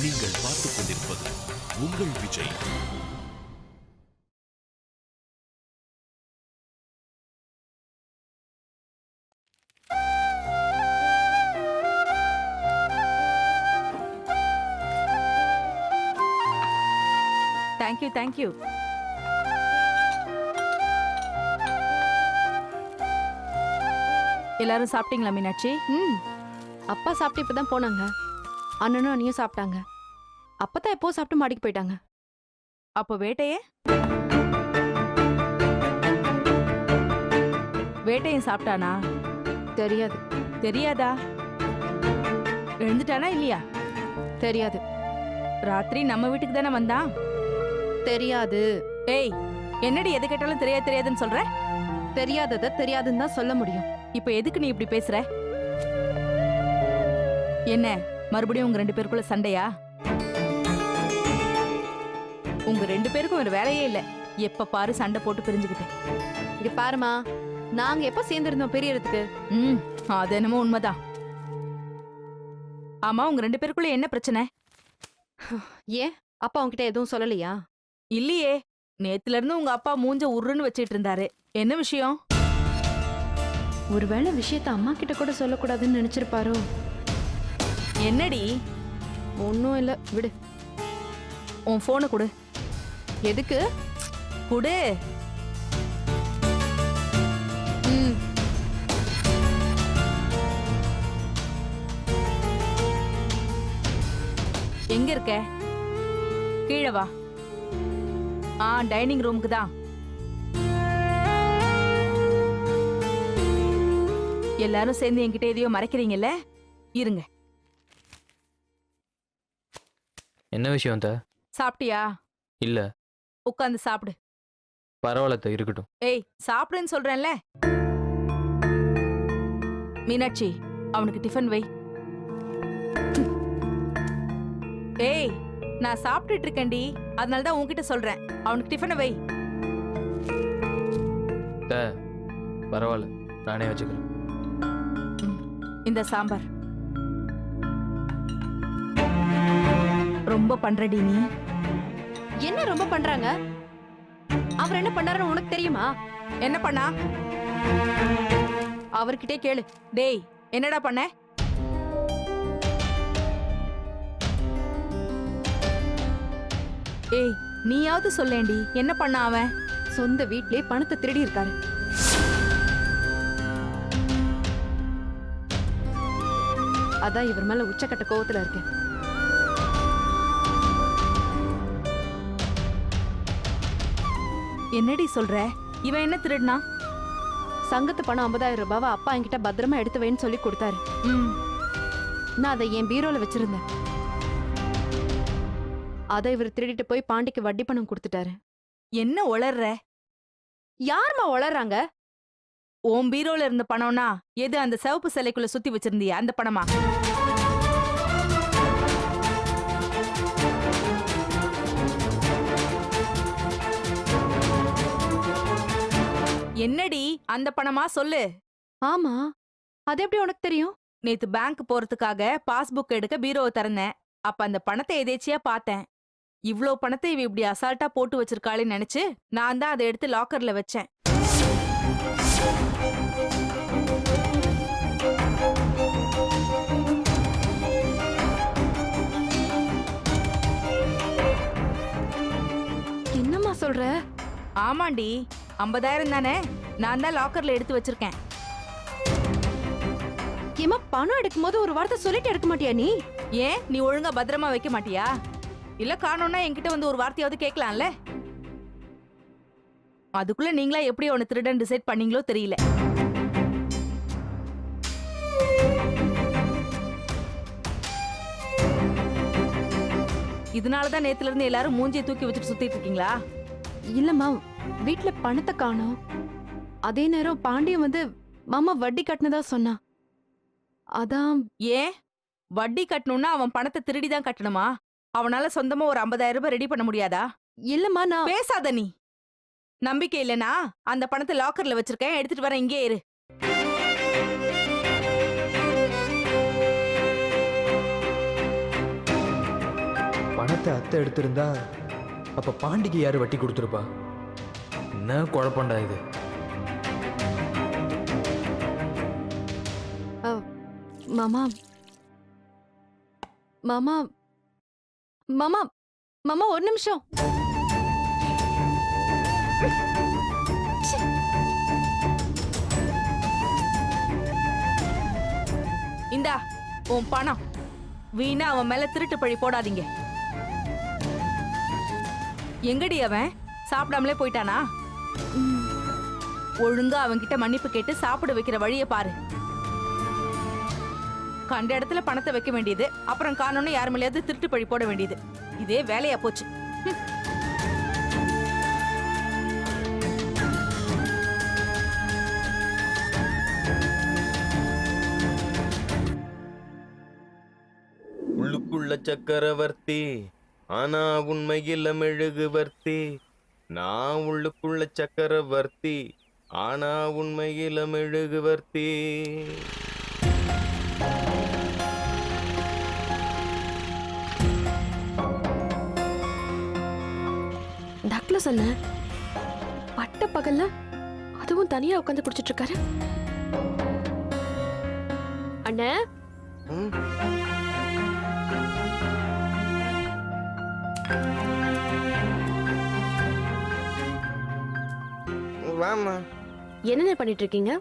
நீங்கள் பார்த்துக் கொண்டிருப்பது உங்கள் விஜய். Thank you thank you. எல்லாரும் சாப்பிட்டீங்களா மீனாட்சி? அப்பா சாப்பிட்டு இப்பதான் போனாங்க. அண்ணனும் அண்ணியும் சாப்பிட்டாங்க. அப்பதான் எப்போ சாப்பிட்டு மாடிக்கு போயிட்டாங்க. அப்போ வேட்டையே? வேட்டையும் சாப்பிட்டானா? தெரியாது. தெரியாதா? எழுந்துட்டானா இல்லையா? தெரியாது. ராத்திரி நம்ம வீட்டுக்கு தானே வந்தான்? தெரியாது. ஏய், என்னடி எது கேட்டாலும் தெரியாது தெரியாதுன்னு சொல்ற? தெரியாதத தெரியாதுன்னு தான் சொல்ல முடியும். இப்ப எதுக்கு நீ இப்படி பேசுற? என்ன மறுபடியும் உங்க 2 பேருக்குள்ள சண்டையா? உங்க 2 பேருக்கும் ஒரு வேலையே இல்ல. எப்ப பாரு சண்டை போட்டு பிரிஞ்சுக்கிட்டு. இங்க பாருமா, நாங்க எப்ப சேர்ந்திருந்தோம் பெரியறதுக்கு? அது என்னமோ உண்மைதான். ஆமா, உங்க 2 பேருக்குள்ள என்ன பிரச்சனை? ஏன் அப்பா உன்கிட்ட எதுவும் சொல்லலையா? இல்லையே, நேத்துல இருந்து உங்க அப்பா மூஞ்ச உருன்னு வச்சிட்டு இருந்தாரு. என்ன விஷயம்? ஒருவேளை விஷயத்த அம்மா கிட்ட கூட சொல்லக்கூடாதுன்னு நினைச்சிருப்பாரோ? என்னடி? ஒன்னும் இல்ல, விடு. உன் போனை கொடு. எதுக்கு? குடு. எங்க இருக்க? கீழே வா. டைனிங் ரூமுக்கு தான். எல்லாரும் சேர்ந்து என்கிட்ட எதையோ மறைக்கிறீங்கல்ல? இருங்க. என்ன விஷயம் தா? சாப்பிட்டியா? இல்ல. உட்காந்து சாப்பிடு. பரவாயில்ல, இருக்கட்டும். ஏய், சாப்பிடுன்னு சொல்றேன்ல. மீனாட்சி, அவனுக்கு டிஃபன் வை. ஏய், நான் சாப்பிட்டுட்டு இருக்கேன்டி, அதனால தான் உன்கிட்ட சொல்றேன். அவனுக்கு டிஃபனை வை. பரவாயில்ல, நானே வச்சுக்கிறேன். இந்த சாம்பார். ரொம்ப பண்றடி நீ. என்ன ரொம்ப பண்றாங்க? அவர் என்ன பண்ணாருன்னு உனக்கு தெரியுமா? என்ன பண்ணா? அவர்கிட்டே கேளு. டேய், என்னடா பண்ண? ஏய், நீயாவது சொல்லேண்டி, என்ன பண்ண அவன்? சொந்த வீட்லயே பணத்தை திருடி இருக்காரு. அதான் இவர் மேல உச்சக்கட்ட கோவத்துல இருக்கேன். என்னடி சொல்ற? இவன் என்ன திருடுனா? சங்கத்து பணம் 50,000 ரூபாவை அப்பா என்கிட்ட பத்திரமா எடுத்து வைன்னு சொல்லி கொடுத்தாரு. நான் அதை என் பீரோல வச்சிருந்தேன். அதை இவர் திருடிட்டு போய் பாண்டிக்கு வட்டி பணம் கொடுத்துட்டாரு. என்ன உளர்ற? யாருமா உளறாங்க? உன் பீரோல இருந்த பணம்னா எது? அந்த சிவப்பு சிலைக்குள்ள சுத்தி வச்சிருந்தியா அந்த பணமா? என்னடி அந்த பணமா? சொல்லு. ஆமா, அது எப்படி உனக்கு தெரியும்? நேத்து பேங்க் போறதுக்காக பாஸ்புக் எடுக்க பீரோவை திறந்தேன். அப்ப அந்த பணத்தை எதேச்சியா பார்த்தேன். இவ்ளோ பணத்தை இவ இப்படி அசால்ட்டா போட்டு வச்சிருக்காளேன்னு நினைச்சு நான் தான் அதை எடுத்து லாக்கர்ல வச்சேன். என்னம்மா சொல்ற? ஆமாண்டி, 50,000 தானே, நான் தான் லாக்கர்ல எடுத்து வச்சிருக்கேன். ஏமா, பணம் எடுக்கும் போது ஒரு வார்த்தை சொல்லிட்டு எடுக்க மாட்டியா நீ? ஏன், நீ ஒழுங்கா பத்திரமா வைக்க மாட்டியா? இல்ல காணோம்னா என்கிட்ட வந்து ஒரு வார்த்தையாவது கேட்கலாம்ல? அதுக்குள்ள நீங்களா எப்படி அவனை திருடன் டிசைட் பண்ணீங்களோ தெரியல. இதனாலதான் நேத்துல இருந்து எல்லாரும் மூஞ்சியை தூக்கி வச்சுட்டு சுத்திட்டு இருக்கீங்களா? இல்லம்மா, வீட்டுல பணத்தை காணோம். அதே நேரம் பாண்டியன் வந்து மாமா வட்டி கட்டினதா சொன்னா. அதான். ஏன், வட்டி கட்டணும்னா அவன் பணத்தை திருடிதான் கட்டணுமா? அவனால சொந்தமா ஒரு 50,000 ரூபாய் ரெடி பண்ண முடியாதா? இல்லம்மா, நான். பேசாத நீ. நம்பிக்கை இல்லனா அந்த பணத்தை லாக்கர்ல வச்சிருக்கேன், எடுத்துட்டு வரேன், இங்கே இரு. பணத்தை அத்தை எடுத்திருந்தா அப்ப பாண்டிக்கு யாரு வட்டி கொடுத்துருப்பா? என்ன குழப்பம்டா இது? மாமா மாமா மாமா மாமா ஒரு நிமிஷம். இந்தா உன் பணம். வீணா அவன் மேல திருட்டு பழி போடாதீங்க. எங்கடி அவன்? சாப்பிடாமலே போயிட்டானா? ஒழுங்கா அவன்கிட்ட மன்னிப்பு கேட்டு சாப்பிட வைக்கிற வழிய பாரு. கண்ட இடத்துல பணத்தை வைக்க வேண்டியது, அப்புறம் காணோன்னு யார் மேலேயாவது திருட்டு பழி போட வேண்டியது. இதே வேலையா போச்சு. உள்ளுக்குள்ள சக்கரவர்த்தி ஆனா உண்மையில மெழுகுவர்த்தி. நான் உள்ளுக்குள்ள சக்கரவர்த்தி ஆனா உண்மையில மெழுகுவர்த்தி. டாக்டர் சொன்ன பட்ட பகல்ல அதுவும் தனியா உட்காந்து குடிச்சிட்டு இருக்காரு. அண்ணே ம், வாம்மா. என்னென்ன பண்ணிட்டு இருக்கீங்க?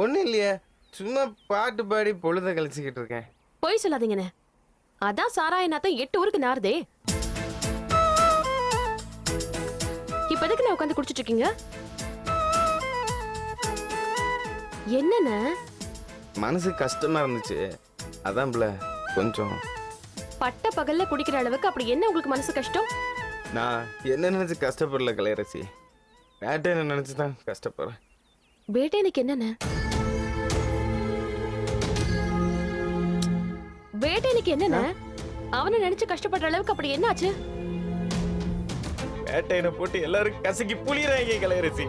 ஒன்றும் இல்லையா, சும்மா பாட்டு பாடி பொழுத கழிச்சுக்கிட்டு இருக்கேன். போய் சொல்லாதீங்கண்ணே. அதான் சாராய நாத்தம் 8 ஊருக்கு நாறுதே. இப்ப எதுக்கு நான் உட்காந்து குடிச்சிட்டு இருக்கீங்க? என்னண்ணே? மனசு கஷ்டமா இருந்துச்சு, அதான் பிள்ள கொஞ்சம். பட்ட பகல்ல குடிக்கிற அளவுக்கு அப்படி என்ன உங்களுக்கு மனசு கஷ்டம்? நான் என்ன நினைச்சு கஷ்டப்படல கலையரசி, வேட்டையை நினைச்சு தான் கஷ்டப்படுறேன். வேட்டையனுக்கு என்னண்ணே? வேட்டையனுக்கு என்னண்ணே? அவனை நினைச்சு கஷ்டப்படுற அளவுக்கு அப்படி என்ன ஆச்சு? வேட்டையனை போட்டு எல்லாரும் கசக்கி புளியறாங்க கலையரசி.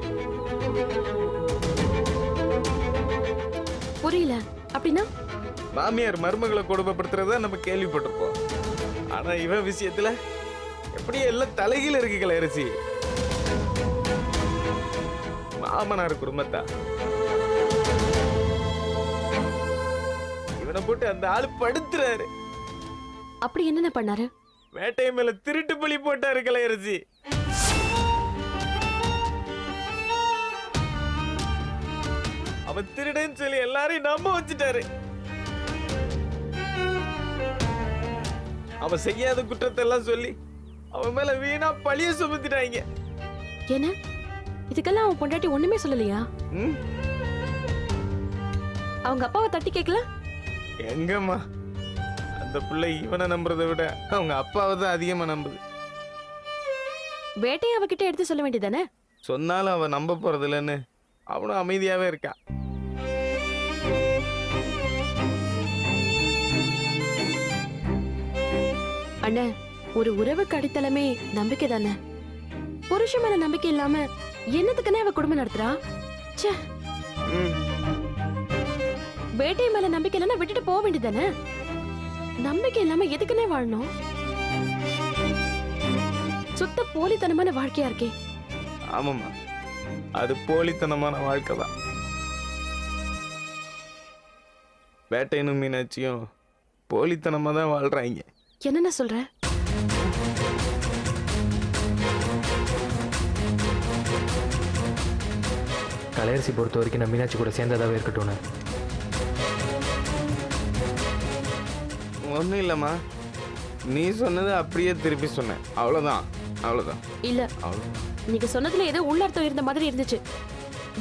புரியல. அப்படின்னா மாமியார் மருமகளை கொடுமைப்படுத்துறத நம்ம கேள்விப்பட்டிருப்போம். ஆனா இவன் விஷயத்துல எப்படி எல்லாம் தலைகீழ இருக்கு கலையரசி. மாமனார் குடும்பத்தா இவனை போட்டு அந்த ஆளு படுத்துறாரு. அப்படி என்னென்ன பண்ணாரு? வேட்டை மேல திருட்டு பலி போட்டாரு கலையரசி. அவன் திருடன்னு சொல்லி எல்லாரையும் நம்ப வச்சுட்டாரு. அவன் செய்யாத குற்றத்தை எல்லாம் சொல்லி அவன் மேல வீணா பழிய சுமத்திட்டாங்க. என்ன இதுக்கெல்லாம் அவன் பொண்டாட்டி ஒண்ணுமே சொல்லலையா? ம், அவங்க அப்பாவை தட்டி கேட்கல? எங்கம்மா, அந்த பிள்ளை இவனை நம்புறதை விட அவங்க அப்பாவை தான் அதிகமா நம்புது. வேட்டையை அவகிட்ட எடுத்து சொல்ல வேண்டியதானே? சொன்னாலும் அவன் நம்ப போறது இல்லைன்னு அவனும் அமைதியாவே இருக்கா. அண்ணே, ஒரு உறவுக்கு அடித்தளமே நம்பிக்கை தானே. புருஷன் மேல நம்பிக்கை இல்லாம என்னத்துக்குன்னே அவ குடும்பம் நடத்துறா? ச்சே. ம், வேட்டை மேல நம்பிக்கை இல்லைன்னா விட்டுட்டு போக வேண்டியதானே? நம்பிக்கை இல்லாம எதுக்குன்னே வாழணும்? சுத்த போலித்தனமான வாழ்க்கையா இருக்கே. ஆமாம்மா, அது போலித்தனமான வாழ்க்கை தான். வேட்டையனும் மீனாட்சியும் போலித்தனமா தான் வாழ்றாங்க. என்னென்ன சொல்ற? கலையரசி பொறுத்த வரைக்கும் நான் மீனாட்சி கூட சேர்ந்ததாவே இருக்கட்டும்னு. ஒன்றும் இல்லைம்மா, நீ சொன்னது அப்படியே திருப்பி சொன்னேன், அவ்வளோதான் அவ்வளோதான். இல்ல, அவ்வளோ நீங்க சொன்னதுல ஏதோ உள்ளர்த்தம் இருந்த மாதிரி இருந்துச்சு.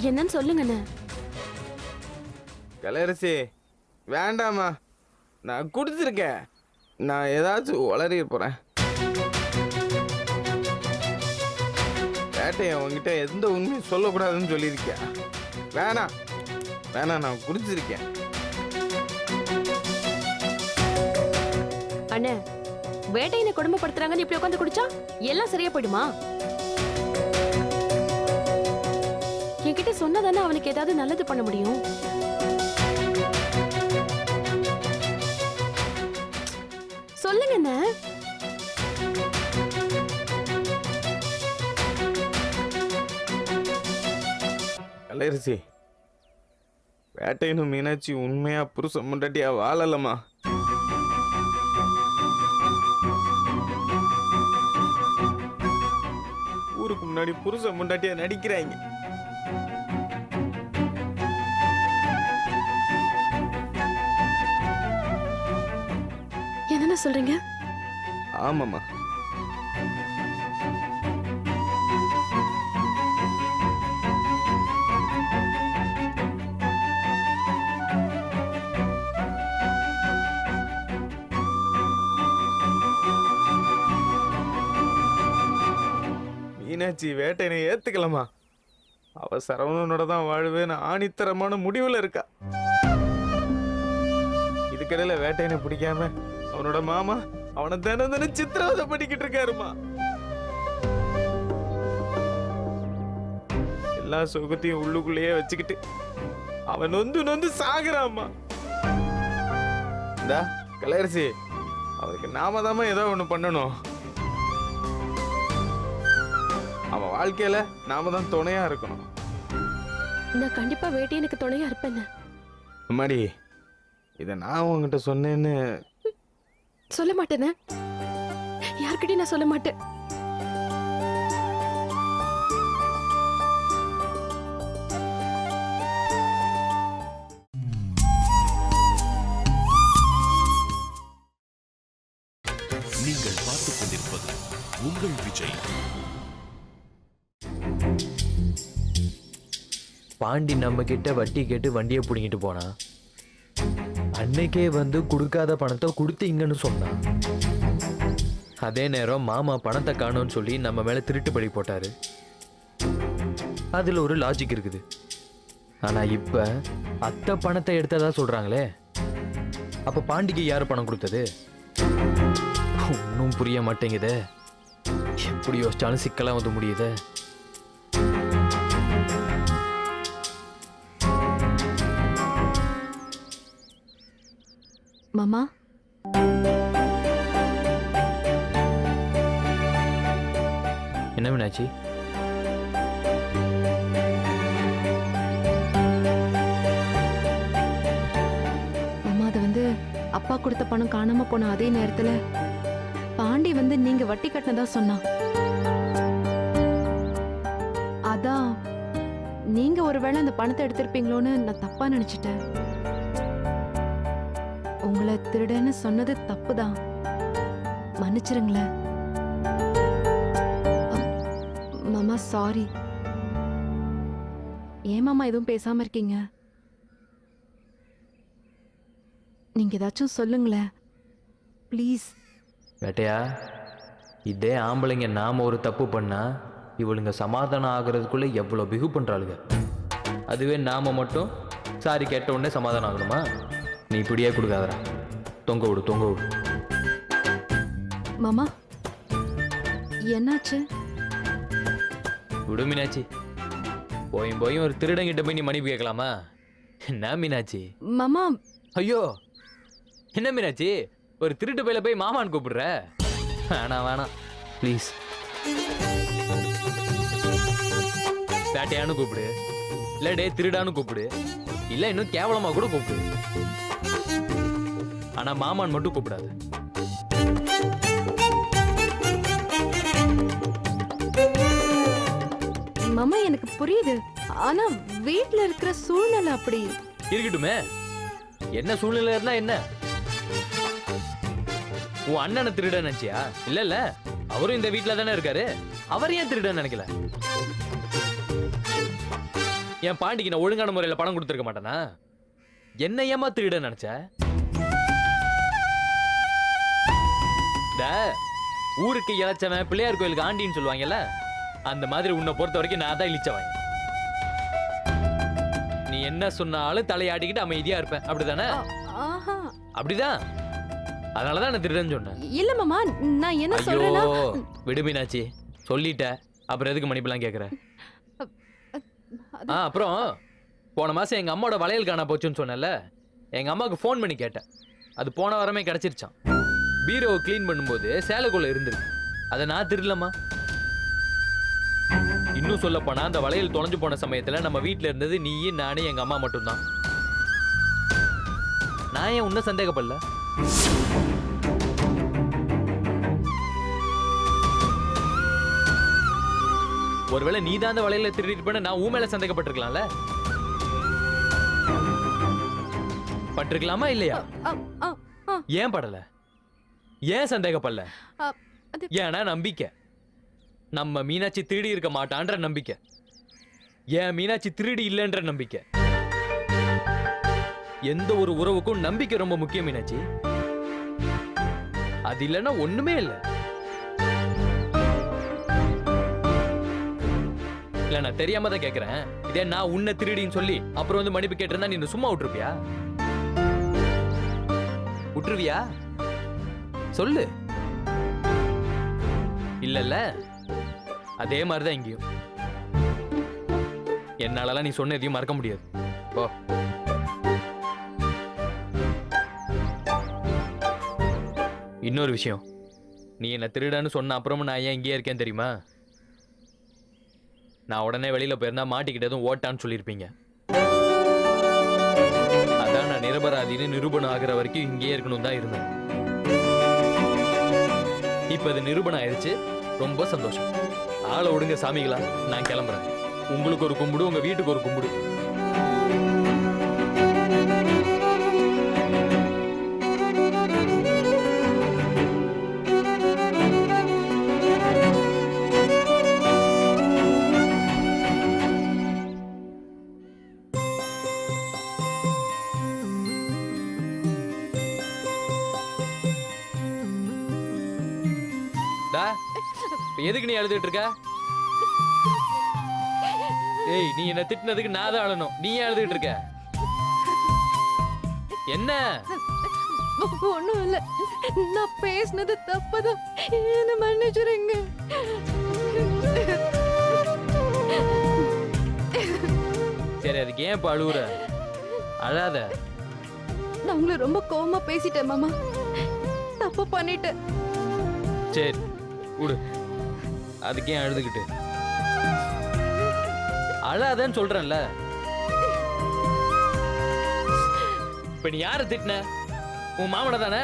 என்னன்னு சொல்லுங்க அண்ணே. கலையரசி வேண்டாம்மா, நான் குடிச்சிருக்கேன். நான் ஏதாச்சும் உளறி போறேன். வேட்டையை உங்ககிட்ட எந்த உண்மையும் சொல்லக்கூடாதுன்னு சொல்லியிருக்கேன். வேணாம் வேணாம், நான் குடிச்சிருக்கேன். அண்ணே, வேட்டையினை கொடுமைப்படுத்துறாங்கன்னு இப்படி உட்காந்து குடிச்சா எல்லாம் சரியா போயிடுமா? என்கிட்ட சொன்னதானே அவனுக்கு ஏதாவது நல்லது பண்ண முடியும். சொல்லுங்க அண்ணே. கலையரசி, வேட்டையனும் மீனாட்சி உண்மையா புருஷன் முண்டாட்டியா வாழலம்மா. ஊருக்கு முன்னாடி புருஷன் முண்டாட்டியா நடிக்கிறாங்க. என்னென்ன சொல்றீங்க? ஆமாம்மா. மீனாட்சி வேட்டையனை ஏத்துக்கலாமா? அவ சரவணனோட தான் வாழ்வேன்னு ஆணித்தரமான முடிவுல இருக்கா. இதுக்கிடையில வேட்டையனை பிடிக்காம அவனோட மாமா அவனை தினம் தினம் சித்திரவதை பண்ணிக்கிட்டு இருக்காருமா. எல்லா சுகத்தையும் உள்ளுக்குள்ளேயே வச்சுக்கிட்டு அவன் நொந்து நொந்து சாகுறாம்மா. இந்தா கலையரசி, அவருக்கு நாம தாம ஏதோ ஒண்ணு பண்ணணும். அவன் வாழ்க்கையில நாம தான் துணையா இருக்கணும். நான் கண்டிப்பா வேட்டையனுக்கு துணையா இருப்பேன். அம்மாடி, இத நான் உங்ககிட்ட சொன்னேன்னு சொல்ல மாட்டேனே, யார்கிட்டயும் நான் சொல்ல மாட்டேன். நீங்கள் பார்த்துக் கொண்டிருப்பது உங்கள் விஜய். பாண்டி நம்ம கிட்ட வட்டி கேட்டு வண்டியை பிடிங்கிட்டு போனா, அன்னைக்கே வந்து கொடுக்காத பணத்தை கொடுத்தீங்கன்னு சொன்னான். அதே நேரம் மாமா பணத்தை காணோன்னு சொல்லி நம்ம மேல திருட்டு பழி போட்டாரு. அதுல ஒரு லாஜிக் இருக்குது. ஆனா இப்ப அத்தை பணத்தை எடுத்ததா சொல்றாங்களே, அப்ப பாண்டிக்கு யாரு பணம் கொடுத்தது? ஒன்னும் புரிய மாட்டேங்குதே. எப்படி யோசிச்சாலும் சிக்கலா வந்து முடியுதே. மாமா, என்ன மீனாட்சி? மாமா, அது வந்து அப்பா கொடுத்த பணம் காணாம போன அதே நேரத்துல பாண்டி வந்து நீங்க வட்டி கட்டினதா சொன்னான். அதான் நீங்க ஒருவேளை அந்த பணத்தை எடுத்திருப்பீங்களோன்னு நான் தப்பா நினைச்சிட்டேன். உங்களை திருடன்னு சொன்னது தப்புதான், மன்னிச்சிருங்களேன். மாமா, சாரி. ஏன் மாமா எதுவும் பேசாம இருக்கீங்க? நீங்க ஏதாச்சும் சொல்லுங்களேன் ப்ளீஸ். வேட்டையா, இதே ஆம்பளைங்க நாம ஒரு தப்பு பண்ணா இவளுங்க சமாதானம் ஆகுறதுக்குள்ள எவ்வளவு பிகு பண்றாளுங்க. அதுவே நாம மட்டும் சாரி கேட்ட உடனே சமாதானம் ஆகணுமா? நீ இப்படியே கொடுக்காதடா. தொங்க விடு, தொங்க விடு. மாமா, என்னாச்சு? விடு மீனாட்சி. போயும் ஒரு திருடங்கிட்ட போய் நீ மன்னிப்பு கேட்கலாமா? என்ன மீனாட்சி? மாமா, ஐயோ, என்ன மீனாட்சி, ஒரு திருட்டு பையில போய் மாமான்னு கூப்பிடுற? வேணாம் ப்ளீஸ். வேட்டையானு கூப்பிடு, இல்ல டே திருடானு கூப்பிடு, இல்ல இன்னும் கேவலமா கூட கூப்பிடு. ஆனா மாமான் மட்டும் கூப்பிடாது. மாமா, எனக்கு புரியுது. ஆனா வீட்ல இருக்கிற சூழ்நிலை அப்படி இருக்கட்டுமே. என்ன சூழ்நிலை இருந்தா என்ன? உன் அண்ணனை திருட நினைச்சியா? இல்ல அவரும் இந்த வீட்டுல தானே இருக்காரு. அவர் ஏன் திருட நினைக்கல? என் பாண்டிக்கு நான் ஒழுங்கான முறையில பணம் கொடுத்துருக்க மாட்டேனா? என்ன ஏமா திருட நினைச்ச? ஊருக்கு இழைச்சவன் பிள்ளையார் கோயிலுக்கு ஆண்டின்னு சொல்லுவாங்கல்ல, அந்த மாதிரி உன்னை பொறுத்த வரைக்கும் நான் தான் இழிச்சவன். நீ என்ன சொன்னாலும் தலையாடிக்கிட்டு அமைதியா இருப்பேன், அப்படிதானே? ஆஹா, அப்படிதான். அதனாலதான் நான் திருடன்னு சொன்னேன். இல்ல மாமா, நான் என்ன ஐயோ, சொல்றேன்னா, விடு மீனாட்சி, சொல்லிட்ட. அப்புறம் எதுக்கு மன்னிப்புலாம் கேக்குற? அப்புறம் போன மாசம் எங்க அம்மாவோட வளையல் காணா போச்சுன்னு சொன்னல, எங்க அம்மாவுக்கு ஃபோன் பண்ணி கேட்டேன். அது போன வாரமே கிடைச்சிருச்சான். பீரோவை கிளீன் பண்ணும்போது சேலைக்குள்ள இருந்திருக்கு. அதை நான் திருடலமா? இன்னும் சொல்ல போனா அந்த வளையல் தொலைஞ்சு போன சமயத்துல நம்ம வீட்ல இருந்தது நீயும் நானே எங்க அம்மா மட்டும்தான். நான் ஏன் உன்ன சந்தேகப்படல? ஒருவேளை நீ தான் அந்த வளையல திருடிட்டு போன நான் உன் மேல சந்தேகப்பட்டிருக்கலாம்ல? பட்டிருக்கலாமா இல்லையா? ஏன் படல? ஏன் சந்தேகப்படல? ஏன்னா நம்பிக்கை. நம்ம மீனாட்சி திருடி இருக்க மாட்டான்ற நம்பிக்கை. ஏன் மீனாட்சி திருடி இல்லைன்ற நம்பிக்கை. எந்த ஒரு உறவுக்கும் நம்பிக்கை ரொம்ப முக்கியம் மீனாட்சி. அது இல்லைன்னா ஒண்ணுமே இல்லை. இல்ல நான் தெரியாம தான் கேக்குறேன். இதே நான் உன்னை திருடின்னு சொல்லி அப்புறம் வந்து மன்னிப்பு கேட்டிருந்தா நீ சும்மா விட்டுருப்பியா? விட்டுருவியா? சொல்லு. இல்லல்ல, அதே மாதிரிதான் இங்கேயும். என்னாலலாம் நீ சொன்ன எதையும் மறக்க முடியாது. ஓ இன்னொரு விஷயம், நீ என்ன திருடன்னு சொன்ன அப்புறமும் நான் ஏன் இங்கேயே இருக்கேன் தெரியுமா? நான் உடனே வெளியில போயிருந்தா மாட்டிக்கிட்டதும் ஓட்டான்னு சொல்லியிருப்பீங்க. அதான் நான் நிரபராதின்னு நிரூபணம் ஆகிற வரைக்கும் இங்கேயே இருக்கணும் தான் இருந்தேன். இப்ப இது நிரூபணம் ஆயிடுச்சு, ரொம்ப சந்தோஷம். ஆளை விடுங்க சாமிகளா, நான் கிளம்புறேன். உங்களுக்கு ஒரு கும்பிடு, உங்க வீட்டுக்கு ஒரு கும்பிடு. எதுக்கு நீ அழுதுட்டு இருக்க? ஏய், நீ என்ன திட்டினதுக்கு நான் தான் அழணும். நீ ஏன் அழுதுட்டு இருக்க? என்ன? ஒண்ணும் இல்ல, நான் பேசினது தப்புதான், என்ன மன்னிச்சிருங்க. சரி, அதுக்கு ஏன் இப்ப அழுவுற? அழாத. நான் உங்களை ரொம்ப கோவமா பேசிட்டேன் மாமா, தப்பு பண்ணிட்டேன். சரி விடு, அதுக்கே அழுதுகிட்டு. அழாதன்னு சொல்றேன்ல. இப்ப நீ யார திட்டின? உன் மாமனை தானே?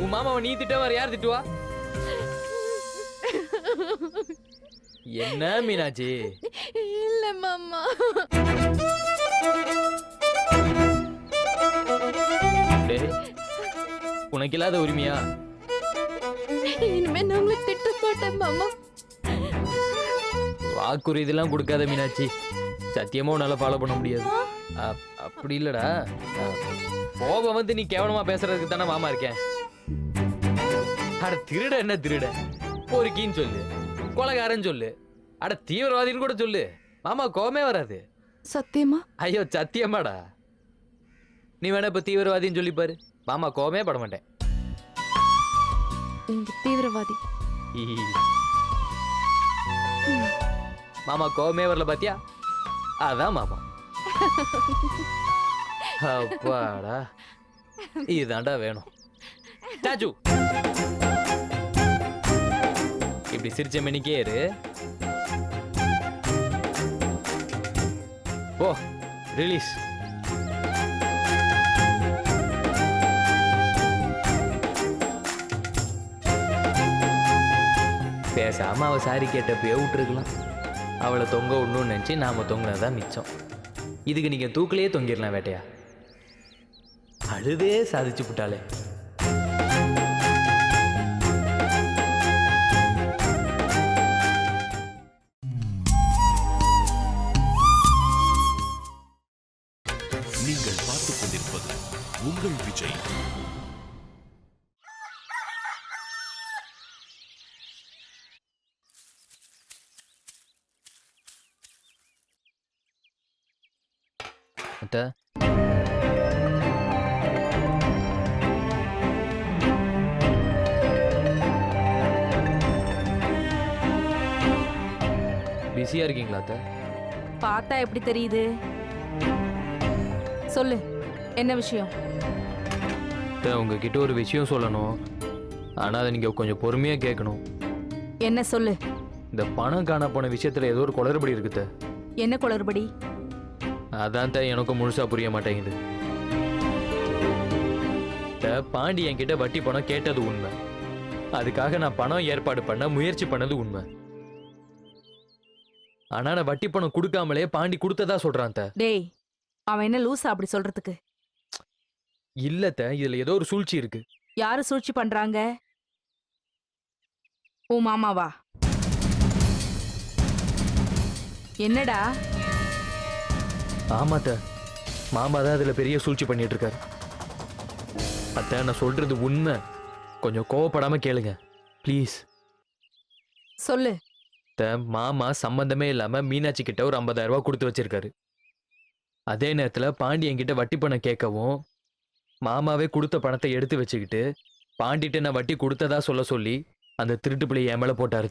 உன் மாமாவை நீ திட்ட வேற யார் திட்டுவா? என்ன மீனாட்சி? இல்ல மாமா. உனக்கு இல்லாத உரிமையா? இனிமே நான் உங்களை திட்ட மாட்டேன் மாமா. வாக்குறுதி இதெல்லாம் கொடுக்காத மீனாட்சி, சத்தியமா உன்னால ஃபாலோ பண்ண முடியாது. அப்படி இல்லடா, கோபம் வந்து நீ கேவலமா பேசுறதுக்கு தானே மாமா இருக்கேன். அட திருட என்ன திருட, பொறுக்கின்னு சொல்லு, கொலைகாரன்னு சொல்லு, அட தீவிரவாதின்னு கூட சொல்லு, மாமா கோபமே வராது. சத்தியமா? ஐயோ சத்தியமாடா. நீ வேணா இப்ப தீவிரவாதின்னு சொல்லி பாரு, மாமா கோபமே பட மாட்டேன். நீங்க தீவிரவாதி. மாமா கோபமே வரல பாத்தியா? அதான் மாமா. அப்பாடா, இதுதான்டா வேணும். சாச்சு, இப்படி சிரிச்ச மணிக்கே இரு. ஓ ரிலீஸ். பேசாம அவ சாரி கேட்டப்பயே விட்டுருக்கலாம். அவளை தொங்க விடணும்னு நினச்சி நாம தொங்கினதான் மிச்சம். இதுக்கு நீங்க தூக்கிலேயே தொங்கிடலாம் வேட்டையா. அழுதே சாதிச்சு விட்டாளே. நீங்கள் பார்த்துக் கொண்டிருப்பது உங்கள் விஜய். அத்தை, பிஸியா இருக்கீங்களா அத்தை? பார்த்தா எப்படி தெரியுது? சொல்லு, என்ன விஷயம்? அத்தை, உங்ககிட்ட ஒரு விஷயம் சொல்லணும். ஆனா அதை நீங்க கொஞ்சம் பொறுமையா கேட்கணும். என்ன சொல்லு? இந்த பணம் காண போன விஷயத்துல ஏதோ ஒரு குளறுபடி இருக்குத. என்ன குளறுபடி? அதான் தான் எனக்கும் முழுசா புரிய மாட்டேங்குது. பாண்டி என்கிட்ட வட்டி பணம் கேட்டது உண்மை. அதுக்காக நான் பணம் ஏற்பாடு பண்ண முயற்சி பண்ணது உண்மை. ஆனா நான் வட்டி பணம் கொடுக்காமலே பாண்டி கொடுத்ததா சொல்றான். டேய், அவன் என்ன லூசா அப்படி சொல்றதுக்கு? இல்ல, இதுல ஏதோ ஒரு சூழ்ச்சி இருக்கு. யாரு சூழ்ச்சி பண்றாங்க? உன் மாமாவா? என்னடா? ஆமாத்த, மாமா தான் அதுல பெரிய சூழ்ச்சி பண்ணிட்டு இருக்காரு. அத்தை, நான் சொல்றது உண்மை. கொஞ்சம் கோவப்படாம கேளுங்க ப்ளீஸ். சொல்லு. மாமா சம்பந்தமே இல்லாம மீனாட்சி கிட்ட ஒரு 50,000 ரூபாய் கொடுத்து வச்சிருக்காரு. அதே நேரத்துல பாண்டி என்கிட்ட வட்டி பணம் கேட்கவும் மாமாவே கொடுத்த பணத்தை எடுத்து வச்சுக்கிட்டு பாண்டிட்ட நான் வட்டி கொடுத்ததா சொல்ல சொல்லி அந்த திருட்டு பிள்ளை என் மேல போட்டாரு.